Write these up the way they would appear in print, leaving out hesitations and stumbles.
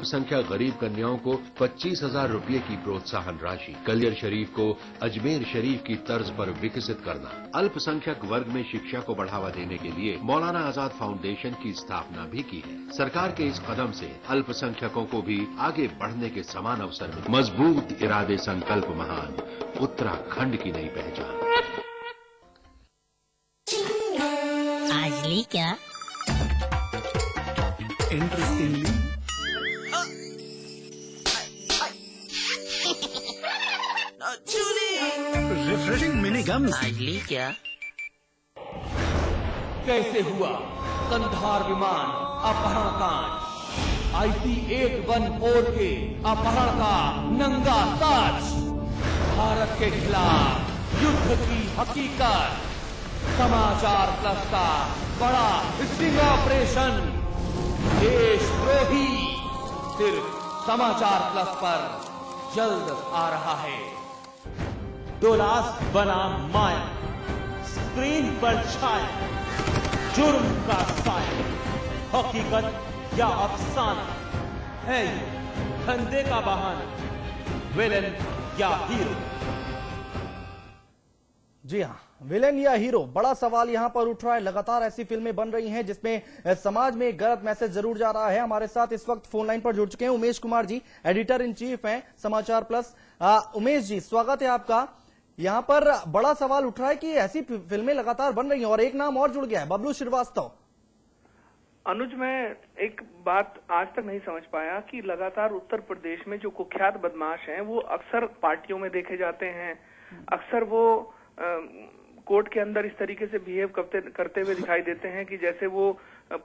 अल्पसंख्यक गरीब कन्याओं को 25,000 रुपये की प्रोत्साहन राशि, कलियर शरीफ को अजमेर शरीफ की तर्ज पर विकसित करना, अल्पसंख्यक वर्ग में शिक्षा को बढ़ावा देने के लिए मौलाना आजाद फाउंडेशन की स्थापना भी की है। सरकार के इस कदम से अल्पसंख्यकों को भी आगे बढ़ने के समान अवसर मिले। मजबूत इरादे संकल्प महान, उत्तराखंड की नई पहचान। आज ली क्या इंटरेस्टिंगली रिफ्रेशिंग मिनी गम्स। आज ली क्या कैसे हुआ कंधार विमान अपहरण कांड, IC-814 के अपहरण का नंगा सच, भारत के खिलाफ युद्ध की हकीकत, समाचार प्लस का बड़ा स्टिंग ऑपरेशन, देशद्रोही, सिर्फ समाचार प्लस पर जल्द आ रहा है। डोलास बनाम माया, स्क्रीन पर छाया जुर्म का साया, हकीकत या अफसाना है ये धंधे का बहाना, विलन या हीरो। जी हाँ, विलेन या हीरो, बड़ा सवाल यहां पर उठ रहा है। लगातार ऐसी फिल्में बन रही हैं जिसमें समाज में एक गलत मैसेज जरूर जा रहा है। हमारे साथ इस वक्त फोन लाइन पर जुड़ चुके हैं Umesh Kumar ji, editor in chief हैं समाचार प्लस। उमेश जी, स्वागत है आपका। यहां पर बड़ा सवाल उठ रहा है कि ऐसी फिल्में लगातार बन रही हैं और एक नाम और जुड़ गया है, बबलू श्रीवास्तव। अनुज, मैं एक बात आज तक नहीं समझ पाया कि लगातार उत्तर प्रदेश में जो कुख्यात बदमाश हैं वो अक्सर पार्टियों में देखे जाते हैं, अक्सर वो कोर्ट के अंदर इस तरीके से बिहेव करते हुए दिखाई देते हैं कि जैसे वो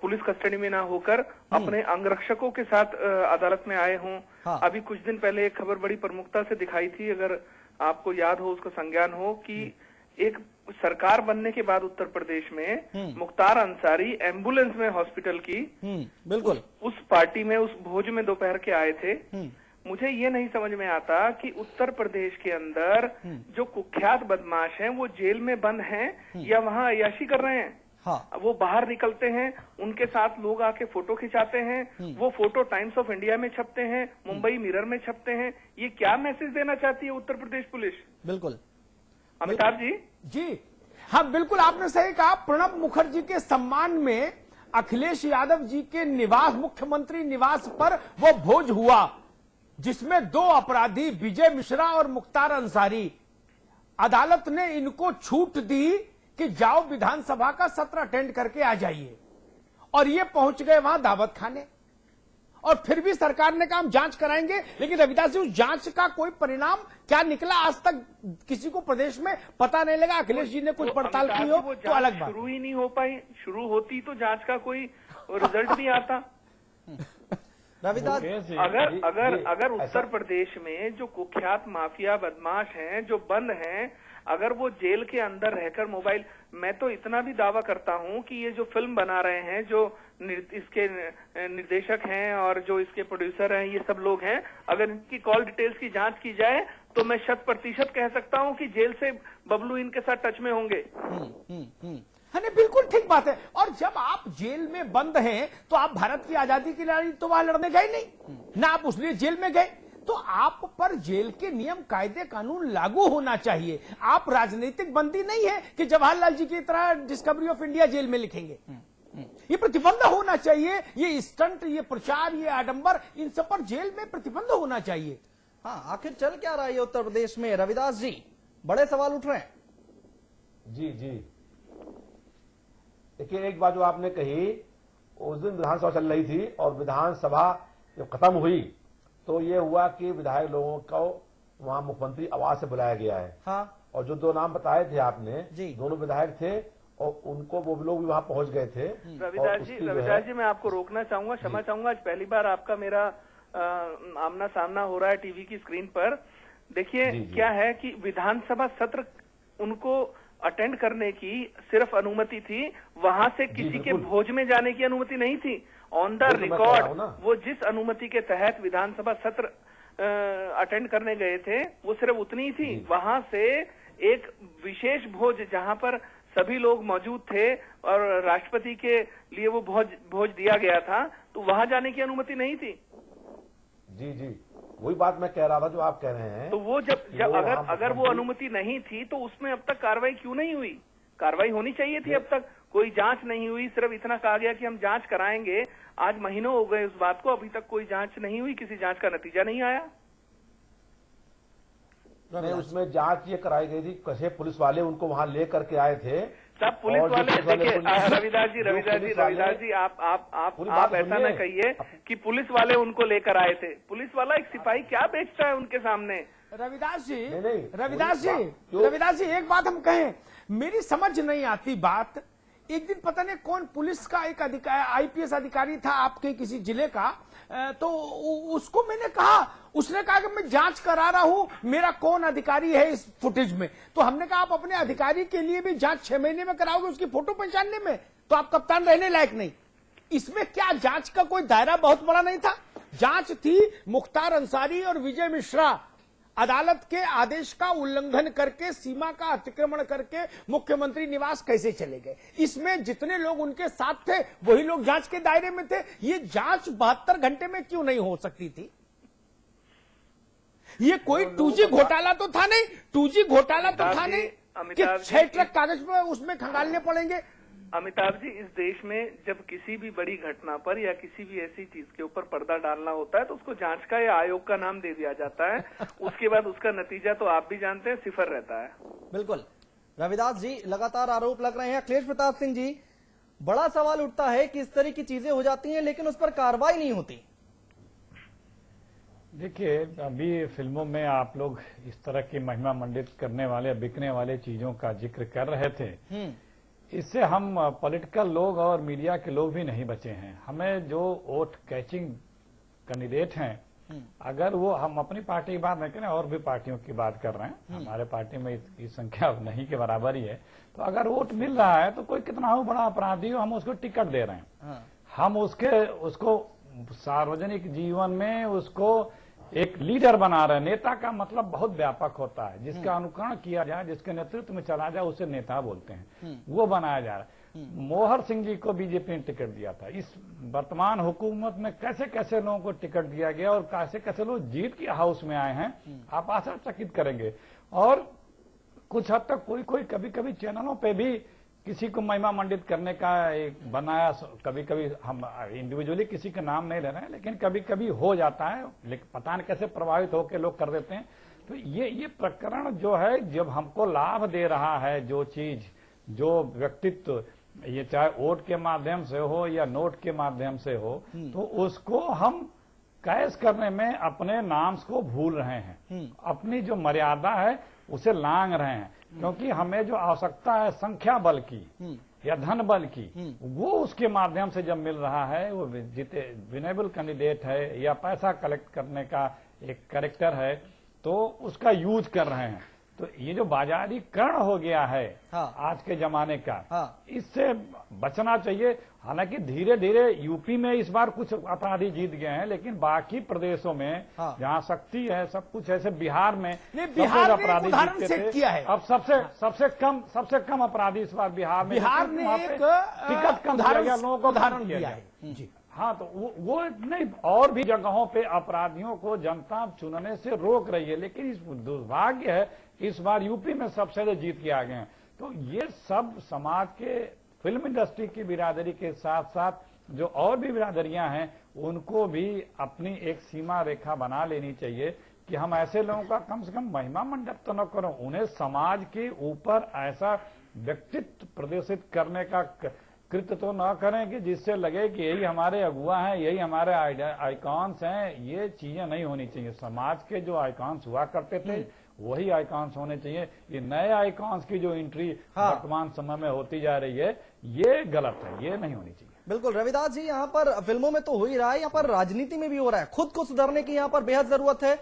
पुलिस कस्टडी में ना होकर अपने अंगरक्षकों के साथ अदालत में आए हों। हाँ। अभी कुछ दिन पहले एक खबर बड़ी प्रमुखता से दिखाई थी, अगर आपको याद हो, उसका संज्ञान हो, कि एक सरकार बनने के बाद उत्तर प्रदेश में मुख्तार अंसारी एम्बुलेंस में हॉस्पिटल की बिल्कुल उस पार्टी में, उस भोज में दोपहर के आए थे। मुझे ये नहीं समझ में आता कि उत्तर प्रदेश के अंदर जो कुख्यात बदमाश हैं वो जेल में बंद हैं या वहाँ अय्याशी कर रहे हैं। हाँ। वो बाहर निकलते हैं, उनके साथ लोग आके फोटो खिंचाते हैं, वो फोटो टाइम्स ऑफ इंडिया में छपते हैं, मुंबई मिरर में छपते हैं। ये क्या मैसेज देना चाहती है उत्तर प्रदेश पुलिस? बिल्कुल अमिताभ जी। जी हाँ, बिल्कुल आपने सही कहा। प्रणब मुखर्जी के सम्मान में अखिलेश यादव जी के निवास, मुख्यमंत्री निवास पर वो भोज हुआ जिसमें दो अपराधी विजय मिश्रा और मुख्तार अंसारी, अदालत ने इनको छूट दी कि जाओ विधानसभा का सत्र अटेंड करके आ जाइए, और ये पहुंच गए वहां दावत खाने। और फिर भी सरकार ने कहा हम जांच कराएंगे, लेकिन रविदास जी उस जांच का कोई परिणाम क्या निकला आज तक किसी को प्रदेश में पता नहीं लगा। अखिलेश जी ने कुछ पड़ताल की हो तो अलग बात। शुरू ही नहीं हो पाई, शुरू होती तो जांच का कोई रिजल्ट नहीं आता। रविदास, अगर उत्तर प्रदेश में जो कुख्यात माफिया बदमाश हैं, जो बंद हैं, अगर वो जेल के अंदर रहकर मोबाइल, मैं तो इतना भी दावा करता हूं कि ये जो फिल्म बना रहे हैं, जो इसके निर्देशक हैं और जो इसके प्रोड्यूसर हैं, ये सब लोग हैं, अगर इनकी कॉल डिटेल्स की जांच की जाए तो मैं 100% कह सकता हूं कि जेल से बबलू इनके साथ टच में होंगे। नहीं, बिल्कुल ठीक बात है। और जब आप जेल में बंद हैं तो आप भारत की आजादी की लड़ाई तो वहां लड़ने गए नहीं ना, आप उस लिए जेल में गए, तो आप पर जेल के नियम कायदे कानून लागू होना चाहिए। आप राजनीतिक बंदी नहीं है कि जवाहरलाल जी की तरह डिस्कवरी ऑफ इंडिया जेल में लिखेंगे। ये प्रतिबंध होना चाहिए, ये स्टंट, ये प्रचार, ये आडंबर, इन सब पर जेल में प्रतिबंध होना चाहिए। हाँ, आखिर चल क्या रहा है उत्तर प्रदेश में? रविदास जी, बड़े सवाल उठ रहे हैं। जी जी, देखिए एक बात जो आपने कही, उस दिन विधानसभा चल रही थी और विधानसभा जब खत्म हुई तो ये हुआ कि विधायक लोगों को वहां मुख्यमंत्री आवास से बुलाया गया है। हाँ। और जो दो नाम बताए थे आपने, जी, दोनों विधायक थे और उनको वो लोग भी वहां पहुंच गए थे। रविदास जी, मैं आपको रोकना चाहूंगा, क्षमा चाहूंगा। आज पहली बार आपका मेरा आमना सामना हो रहा है टीवी की स्क्रीन पर। देखिए क्या है कि विधानसभा सत्र उनको अटेंड करने की सिर्फ अनुमति थी, वहां से किसी के भोज में जाने की अनुमति नहीं थी। ऑन द रिकॉर्ड वो जिस अनुमति के तहत विधानसभा सत्र अटेंड करने गए थे वो सिर्फ उतनी ही थी। वहां से एक विशेष भोज जहां पर सभी लोग मौजूद थे और राष्ट्रपति के लिए वो भोज दिया गया था, तो वहां जाने की अनुमति नहीं थी। जी जी, वही बात मैं कह रहा था जो आप कह रहे हैं। तो वो जब अगर वो अनुमति नहीं थी तो उसमें अब तक कार्रवाई क्यों नहीं हुई? कार्रवाई होनी चाहिए थी। अब तक कोई जांच नहीं हुई, सिर्फ इतना कहा गया कि हम जांच कराएंगे। आज महीनों हो गए उस बात को, अभी तक कोई जांच नहीं हुई, किसी जांच का नतीजा नहीं आया। नहीं, उसमें जांच ये कराई गई थी, कैसे पुलिस वाले उनको वहां ले करके आए थे। सब पुलिस वाले, देखिए रविदास जी आप ऐसा न कहिए कि पुलिस वाले उनको लेकर आए थे। पुलिस वाला एक सिपाही क्या बेचता है उनके सामने? रविदास जी, नहीं, रविदास जी एक बात हम कहें, मेरी समझ नहीं आती बात। एक दिन पता नहीं कौन पुलिस का एक आईपीएस अधिकारी था आपके किसी जिले का, तो उसको मैंने कहा, उसने कहा कि मैं जांच करा रहा हूं, मेरा कौन अधिकारी है इस फुटेज में। तो हमने कहा आप अपने अधिकारी के लिए भी जांच 6 महीने में कराओगे उसकी फोटो पहचानने में, तो आप कप्तान रहने लायक नहीं। इसमें क्या जांच का कोई दायरा बहुत बड़ा नहीं था? जांच थी मुख्तार अंसारी और विजय मिश्रा अदालत के आदेश का उल्लंघन करके, सीमा का अतिक्रमण करके मुख्यमंत्री निवास कैसे चले गए। इसमें जितने लोग उनके साथ थे वही लोग जांच के दायरे में थे। ये जांच 72 घंटे में क्यों नहीं हो सकती थी? ये कोई 2G घोटाला तो था नहीं, 2G घोटाला तो था नहीं कि 6 ट्रक कागज में उसमें खंगालने पड़ेंगे। अमिताभ जी, इस देश में जब किसी भी बड़ी घटना पर या किसी भी ऐसी चीज के ऊपर पर्दा डालना होता है तो उसको जांच का या आयोग का नाम दे दिया जाता है। उसके बाद उसका नतीजा तो आप भी जानते हैं, सिफर रहता है। बिल्कुल रविदास जी, लगातार आरोप लग रहे हैं। अखिलेश प्रताप सिंह जी, बड़ा सवाल उठता है कि इस तरह की चीजें हो जाती हैं लेकिन उस पर कार्रवाई नहीं होती। देखिए, अभी फिल्मों में आप लोग इस तरह की महिमा मंडित करने वाले, बिकने वाले चीजों का जिक्र कर रहे थे। इससे हम पॉलिटिकल लोग और मीडिया के लोग भी नहीं बचे हैं। हमें जो वोट कैचिंग कैंडिडेट हैं, अगर वो, हम अपनी पार्टी की बात नहीं करें, और भी पार्टियों की बात कर रहे हैं, हमारे पार्टी में इसकी संख्या नहीं के बराबर ही है, तो अगर वोट मिल रहा है तो कोई कितना हो बड़ा अपराधी हो, हम उसको टिकट दे रहे हैं। हम उसको सार्वजनिक जीवन में उसको एक लीडर बना रहे हैं। नेता का मतलब बहुत व्यापक होता है, जिसका अनुकरण किया जाए, जिसके नेतृत्व में चला जाए, उसे नेता बोलते हैं, वो बनाया जा रहा है। मोहर सिंह जी को बीजेपी ने टिकट दिया था। इस वर्तमान हुकूमत में कैसे कैसे लोगों को टिकट दिया गया और कैसे कैसे लोग जीत के हाउस में आए हैं, आप आश्चर्यचकित करेंगे। और कुछ हद तक कोई कभी कभी चैनलों पे भी किसी को महिमा मंडित करने का एक बनाया, कभी कभी हम इंडिविजुअली किसी का नाम नहीं ले रहे हैं, लेकिन कभी कभी हो जाता है, लेकिन पता नहीं कैसे प्रभावित होकर लोग कर देते हैं। तो ये प्रकरण जो है, जब हमको लाभ दे रहा है, जो चीज, जो व्यक्तित्व, ये चाहे वोट के माध्यम से हो या नोट के माध्यम से हो, तो उसको हम कैश करने में अपने नाम को भूल रहे हैं, अपनी जो मर्यादा है उसे लांग रहे हैं। क्योंकि हमें जो आवश्यकता है संख्या बल की या धन बल की, वो उसके माध्यम से जब मिल रहा है, वो विनेबल कैंडिडेट है या पैसा कलेक्ट करने का एक कैरेक्टर है, तो उसका यूज कर रहे हैं। तो ये जो बाजारीकरण हो गया है आज के जमाने का, इससे बचना चाहिए। हालांकि धीरे धीरे यूपी में इस बार कुछ अपराधी जीत गए हैं, लेकिन बाकी प्रदेशों में जहां शक्ति है, सब कुछ ऐसे, बिहार में अपराधी जीतते थे। अब सबसे कम अपराधी इस बार बिहार में टिकट कम दिया गया, लोगों को उदाहरण दिया है। हाँ, तो वो नहीं, और भी जगहों पे अपराधियों को जनता चुनने से रोक रही है, लेकिन इस दुर्भाग्य है इस बार यूपी में सबसे ज्यादा जीत के आ गए हैं। तो ये सब समाज के, फिल्म इंडस्ट्री की बिरादरी के साथ साथ जो और भी बिरादरियां हैं, उनको भी अपनी एक सीमा रेखा बना लेनी चाहिए कि हम ऐसे लोगों का कम से कम महिमा मंडप तो न करो, उन्हें समाज के ऊपर ऐसा व्यक्तित्व प्रदर्शित करने का कृत्य तो न करें कि जिससे लगे कि यही हमारे अगुआ हैं, यही हमारे आइकॉन्स हैं। ये चीजें नहीं होनी चाहिए। समाज के जो आइकॉन्स हुआ करते थे वही आइकॉन्स होने चाहिए। ये नए आइकॉन्स की जो एंट्री वर्तमान समय में होती जा रही है, ये गलत है, ये नहीं होनी चाहिए। बिल्कुल रविदास जी, यहाँ पर फिल्मों में तो हो ही रहा है, यहाँ पर राजनीति में भी हो रहा है। खुद को सुधारने की यहाँ पर बेहद जरूरत है।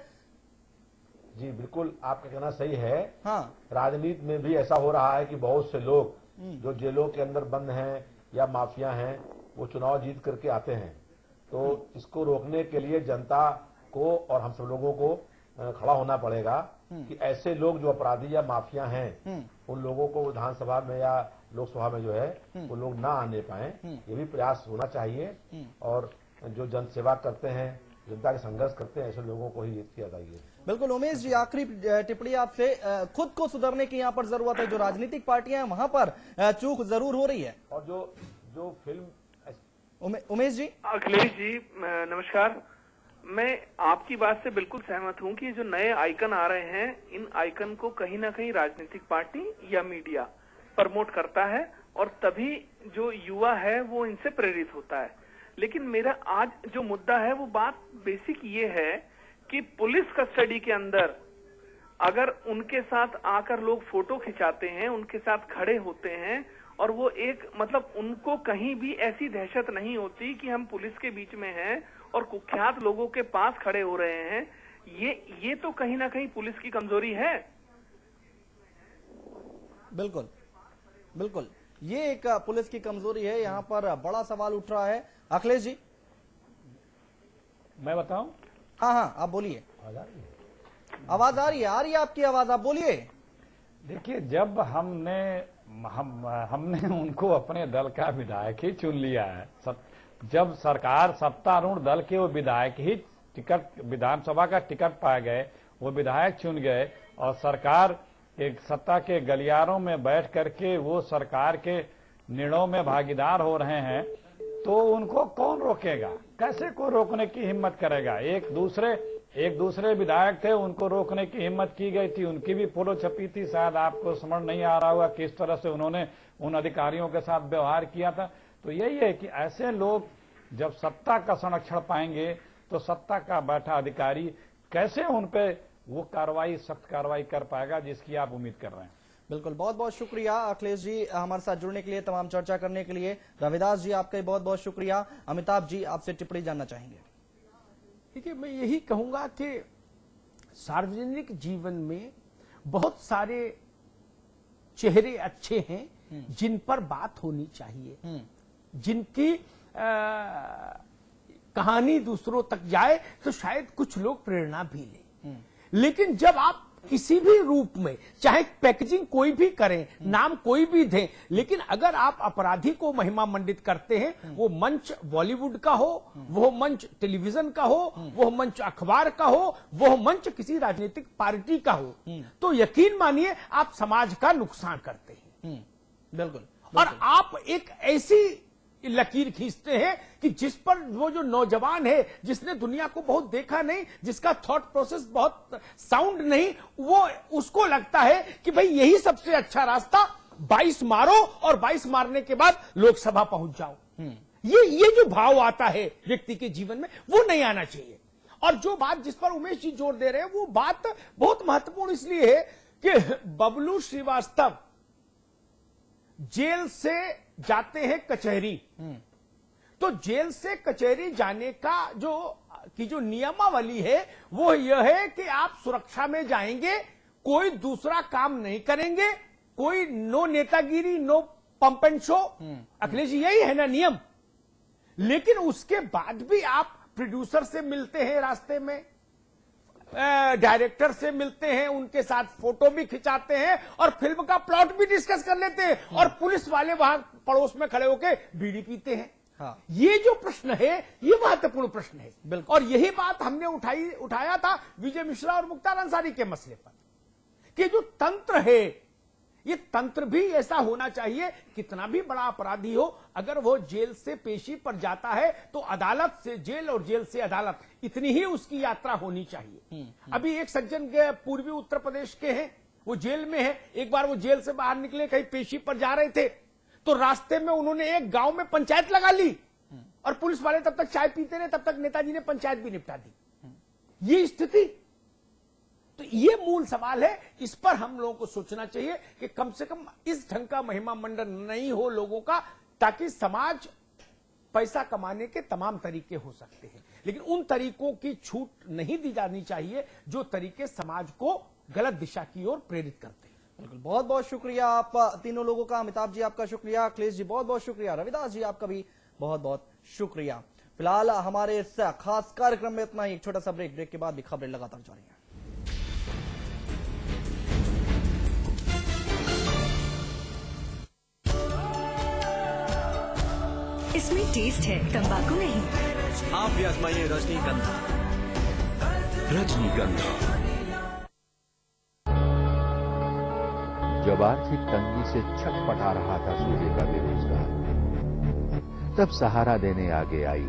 जी बिल्कुल, आपका कहना सही है। राजनीति में भी ऐसा हो रहा है कि बहुत से लोग जो जेलों के अंदर बंद हैं या माफिया हैं, वो चुनाव जीत करके आते हैं। तो इसको रोकने के लिए जनता को और हम सब लोगों को खड़ा होना पड़ेगा कि ऐसे लोग जो अपराधी या माफिया हैं, उन लोगों को विधानसभा में या लोकसभा में जो है वो लोग ना आने पाए। ये भी प्रयास होना चाहिए। और जो जनसेवा करते हैं जनता के संघर्ष करते हैं ऐसे लोगों को ही जीत की अदाई है। बिल्कुल उमेश जी, आखिरी टिप्पणी आपसे, खुद को सुधरने की यहाँ पर जरूरत है। जो राजनीतिक पार्टियां हैं वहां पर चूक जरूर हो रही है। और जो फिल्म उमेश जी। अखिलेश जी नमस्कार। मैं आपकी बात से बिल्कुल सहमत हूं कि जो नए आइकन आ रहे हैं, इन आइकन को कहीं ना कहीं राजनीतिक पार्टी या मीडिया प्रमोट करता है और तभी जो युवा है वो इनसे प्रेरित होता है। लेकिन मेरा आज जो मुद्दा है वो बात बेसिक ये है कि पुलिस कस्टडी के अंदर अगर उनके साथ आकर लोग फोटो खिंचाते हैं, उनके साथ खड़े होते हैं और वो एक मतलब उनको कहीं भी ऐसी दहशत नहीं होती कि हम पुलिस के बीच में हैं और कुख्यात लोगों के पास खड़े हो रहे हैं, ये तो कहीं ना कहीं पुलिस की कमजोरी है। बिल्कुल बिल्कुल, ये एक पुलिस की कमजोरी है। यहाँ पर बड़ा सवाल उठ रहा है। अखिलेश जी, मैं बताऊं? हाँ, आप बोलिए। आवाज आ रही है आपकी आवाज, आप बोलिए। देखिए, जब हमने उनको अपने दल का विधायक ही चुन लिया है, जब सरकार सत्तारूढ़ दल के वो विधायक ही टिकट, विधानसभा का टिकट पा गए, वो विधायक चुन गए और सरकार एक सत्ता के गलियारों में बैठ करके वो सरकार के निर्णयों में भागीदार हो रहे हैं, तो उनको कौन रोकेगा? कैसे को रोकने की हिम्मत करेगा? एक दूसरे विधायक थे, उनको रोकने की हिम्मत की गई थी, उनकी भी फोटो छपी थी। शायद आपको समझ नहीं आ रहा होगा किस तरह से उन्होंने उन अधिकारियों के साथ व्यवहार किया था। तो यही है कि ऐसे लोग जब सत्ता का संरक्षण पाएंगे तो सत्ता का बैठा अधिकारी कैसे उन पे वो कार्रवाई, सख्त कार्रवाई कर पाएगा जिसकी आप उम्मीद कर रहे हैं। बिल्कुल, बहुत बहुत शुक्रिया अखिलेश जी हमारे साथ जुड़ने के लिए, तमाम चर्चा करने के लिए। रविदास जी, आपका बहुत बहुत शुक्रिया। अमिताभ जी, आपसे टिप्पणी जानना चाहेंगे। देखिए, मैं यही कहूंगा कि सार्वजनिक जीवन में बहुत सारे चेहरे अच्छे हैं जिन पर बात होनी चाहिए, जिनकी कहानी दूसरों तक जाए तो शायद कुछ लोग प्रेरणा भी लें। लेकिन जब आप किसी भी रूप में, चाहे पैकेजिंग कोई भी करें, नाम कोई भी दें, लेकिन अगर आप अपराधी को महिमा मंडित करते हैं, वो मंच बॉलीवुड का हो, वो मंच टेलीविजन का हो, वो मंच अखबार का हो, वो मंच किसी राजनीतिक पार्टी का हो, तो यकीन मानिए आप समाज का नुकसान करते हैं। बिल्कुल। और आप एक ऐसी लकीर खींचते हैं कि जिस पर वो जो नौजवान है, जिसने दुनिया को बहुत देखा नहीं, जिसका थॉट प्रोसेस बहुत साउंड नहीं, वो उसको लगता है कि भाई यही सबसे अच्छा रास्ता, 22 मारो और 22 मारने के बाद लोकसभा पहुंच जाओ। ये जो भाव आता है व्यक्ति के जीवन में, वो नहीं आना चाहिए। और जो बात जिस पर उमेश जी जोर दे रहे हैं, वो बात बहुत महत्वपूर्ण इसलिए है कि बबलू श्रीवास्तव जेल से जाते हैं कचहरी, तो जेल से कचहरी जाने का जो नियमावली है वो यह है कि आप सुरक्षा में जाएंगे, कोई दूसरा काम नहीं करेंगे, कोई नो नेतागिरी, no pomp and show. Akhilesh ji, यही है ना नियम। लेकिन उसके बाद भी आप प्रोड्यूसर से मिलते हैं रास्ते में, डायरेक्टर से मिलते हैं, उनके साथ फोटो भी खिंचाते हैं और फिल्म का प्लॉट भी डिस्कस कर लेते हैं, और पुलिस वाले वहां पड़ोस में खड़े होकर बीड़ी पीते हैं। हाँ। ये जो प्रश्न है, ये महत्वपूर्ण प्रश्न है। और यही बात हमने उठाया था विजय मिश्रा और मुख्तार अंसारी के मसले पर, कि जो तंत्र है, ये तंत्र भी ऐसा होना चाहिए, कितना भी बड़ा अपराधी हो, अगर वो जेल से पेशी पर जाता है तो अदालत से जेल और जेल से अदालत, इतनी ही उसकी यात्रा होनी चाहिए। अभी एक सज्जन पूर्वी उत्तर प्रदेश के हैं, वो जेल में है। एक बार वो जेल से बाहर निकले, कहीं पेशी पर जा रहे थे, तो रास्ते में उन्होंने एक गांव में पंचायत लगा ली, और पुलिस वाले तब तक चाय पीते रहे, तब तक नेताजी ने पंचायत भी निपटा दी। ये स्थिति, तो ये मूल सवाल है। इस पर हम लोगों को सोचना चाहिए कि कम से कम इस ढंग का महिमा मंडन नहीं हो लोगों का, ताकि समाज, पैसा कमाने के तमाम तरीके हो सकते हैं, लेकिन उन तरीकों की छूट नहीं दी जानी चाहिए जो तरीके समाज को गलत दिशा की ओर प्रेरित करते हैं। बिल्कुल, बहुत बहुत शुक्रिया आप तीनों लोगों का। अमिताभ जी, आपका शुक्रिया। अखिलेश जी, बहुत बहुत शुक्रिया। रविदास जी, आपका भी बहुत बहुत शुक्रिया। फिलहाल हमारे इस खास कार्यक्रम में इतना ही। एक छोटा सा ब्रेक के बाद भी खबरें लगातार जारी हैं। इसमें टेस्ट है, तंबाकू नहीं। आज आप भी आजमाइए रजनीगंधा। रजनीगंधा। जब आर्थिक तंगी से छटपटा रहा था सूबे का बेरोजगार, तब सहारा देने आगे आई